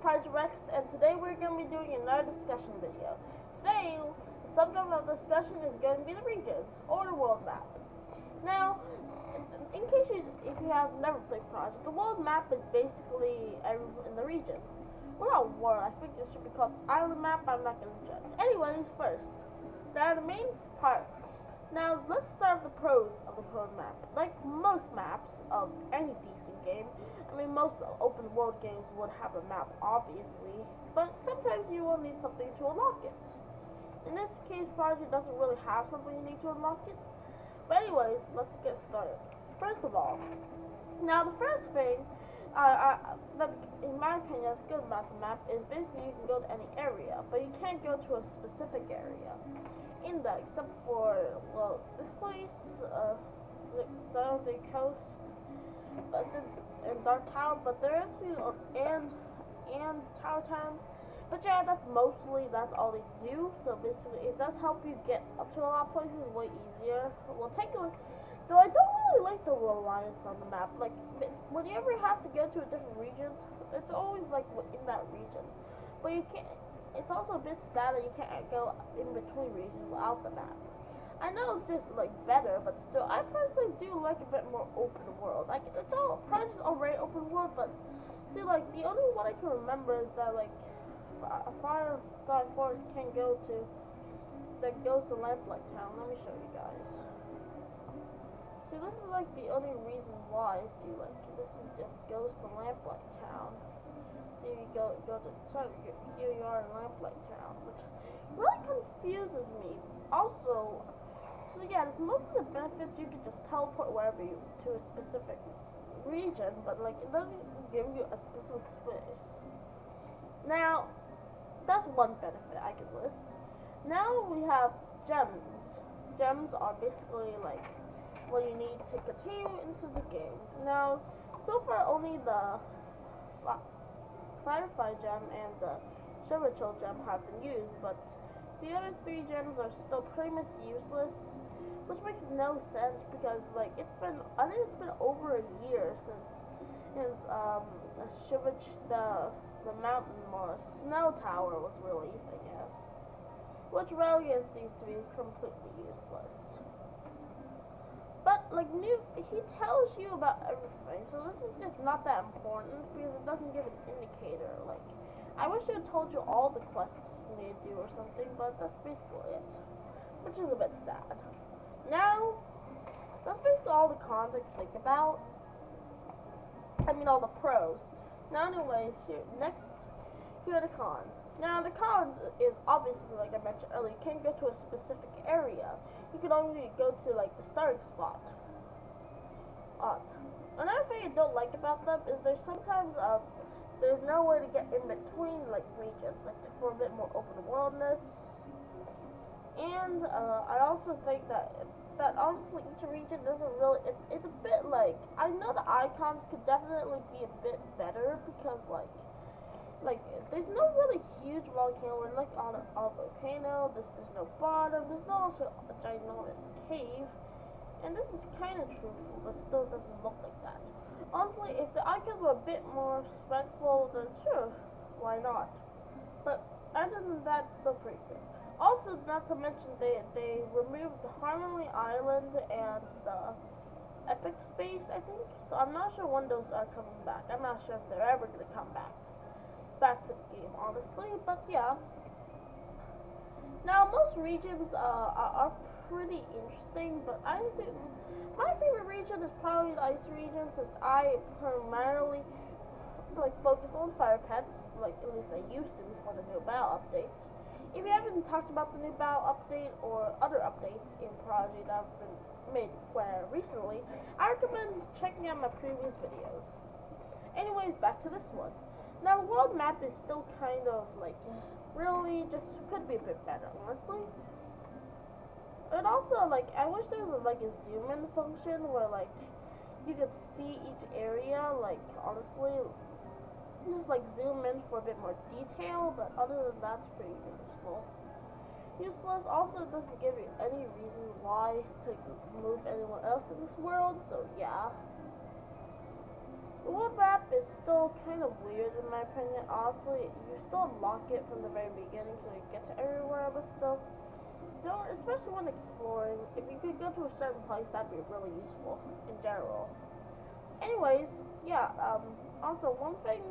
ProdigyRex, and today we're going to be doing another discussion video. Today, the subject of the discussion is going to be the regions, or the world map. Now, in case if you have never played Prodigy, the world map is basically in the region. Well, not world, I think this should be called island map, I'm not going to judge. Anyways, first, now the main part. Now, let's start with the pros of the world map. Like most maps of any decent game, I mean, most open world games would have a map, obviously, but sometimes you will need something to unlock it. In this case, Prodigy doesn't really have something you need to unlock it. But anyways, let's get started. First of all, now the first thing that, in my opinion, that's good about the map is basically you can go to any area, but you can't go to a specific area in that, except for, well, this place, down the coast, but since in Dark Tower, but there is and Tower Town. But yeah, that's all they do. So basically, it does help you get up to a lot of places way easier. Well, take a look. Though I don't really like the reliance on the map. Like, whenever you have to go to a different region, it's always like in that region. But you can't. It's also a bit sad that you can't go in between regions without the map. I know it's just like better, but still, I personally do like a bit more open world. Like, it's all Prodigy's already open world, but see, like the only one I can remember is that like Firefly Forest can go to that goes to Lamplight Town. Let me show you guys. See, this is like the only reason why. See, like this is just goes to Lamplight Town. See, you go to here you are in Lamplight Town, which really confuses me. Also, so yeah, it's most of the benefits you can just teleport wherever you to a specific region, but like it doesn't give you a specific space. Now, that's one benefit I can list. Now we have gems. Gems are basically like what you need to continue into the game. Now, so far only the Firefly gem and the Spiritual gem have been used, but the other three gems are still pretty much useless, which makes no sense because like I think it's been over a year since the mountain or snow tower was released, I guess, which relegates these to be completely useless. But like he tells you about everything, so this is just not that important because it doesn't give an indicator. Like, I wish it had told you all the quests you need to do or something, but that's basically it, which is a bit sad. Now, that's basically all the cons I can think about. I mean, all the pros. Now, anyways, here are the cons. Now, the cons is obviously, like I mentioned earlier, you can't go to a specific area. You can only go to like the starting spot. Another thing I don't like about them is there's sometimes there's no way to get in between like regions, like for a bit more open worldness. And I also think that honestly each region doesn't really. It's a bit like, I know the icons could definitely be a bit better because like there's no really huge volcano. We're like on a volcano. There's no bottom. There's no also a ginormous cave. And this is kind of truthful, but still doesn't look like that. Honestly, if the icons were a bit more respectful, then sure, why not? But other than that, it's still pretty good. Also, not to mention, they removed the Harmony Island and the Epic Space, I think. So I'm not sure when those are coming back. I'm not sure if they're ever going to come back to the game, honestly. But yeah. Now, most regions are pretty interesting, but I think my favorite region is probably the ice region, since I primarily like focus on fire pets, like at least I used to before the new battle updates. If you haven't talked about the new battle update or other updates in Prodigy that have been made recently, I recommend checking out my previous videos. Anyways, back to this one. Now, the world map is still kind of like really just could be a bit better, honestly. And also, like, I wish there was a zoom in function where like you could see each area, like honestly, just like zoom in for a bit more detail, but other than that, it's pretty useful. Useless. Also, it doesn't give you any reason why to move anyone else in this world, so yeah. The world map is still kind of weird in my opinion. Honestly, you still unlock it from the very beginning, so you get to everywhere, but still, don't. Especially when exploring, if you could go to a certain place, that'd be really useful in general. Anyways, yeah. Also, one thing,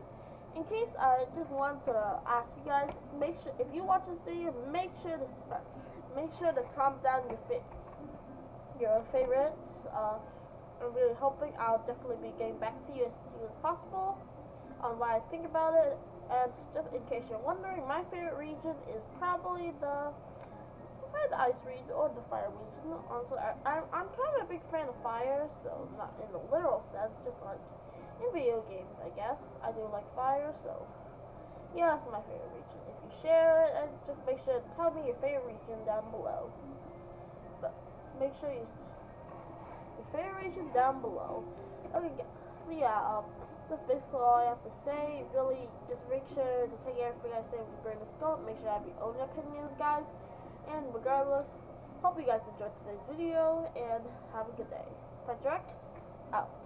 in case I just want to ask you guys, make sure if you watch this video, make sure to comment down your favorites. I'm really hoping I'll definitely be getting back to you as soon as possible on what I think about it. And just in case you're wondering, my favorite region is probably the ice region or the fire region. Honestly, I'm kind of a big fan of fire, so not in the literal sense, just like in video games, I guess. I do like fire, so yeah, that's my favorite region. If you share it, and just make sure to tell me your favorite region down below. But make sure your favorite region down below. Okay, so yeah, that's basically all I have to say. Really, just make sure to take everything I say with a grain of salt. Make sure I have your own opinions, guys. And regardless, hope you guys enjoyed today's video and have a good day. ProdigyRex out.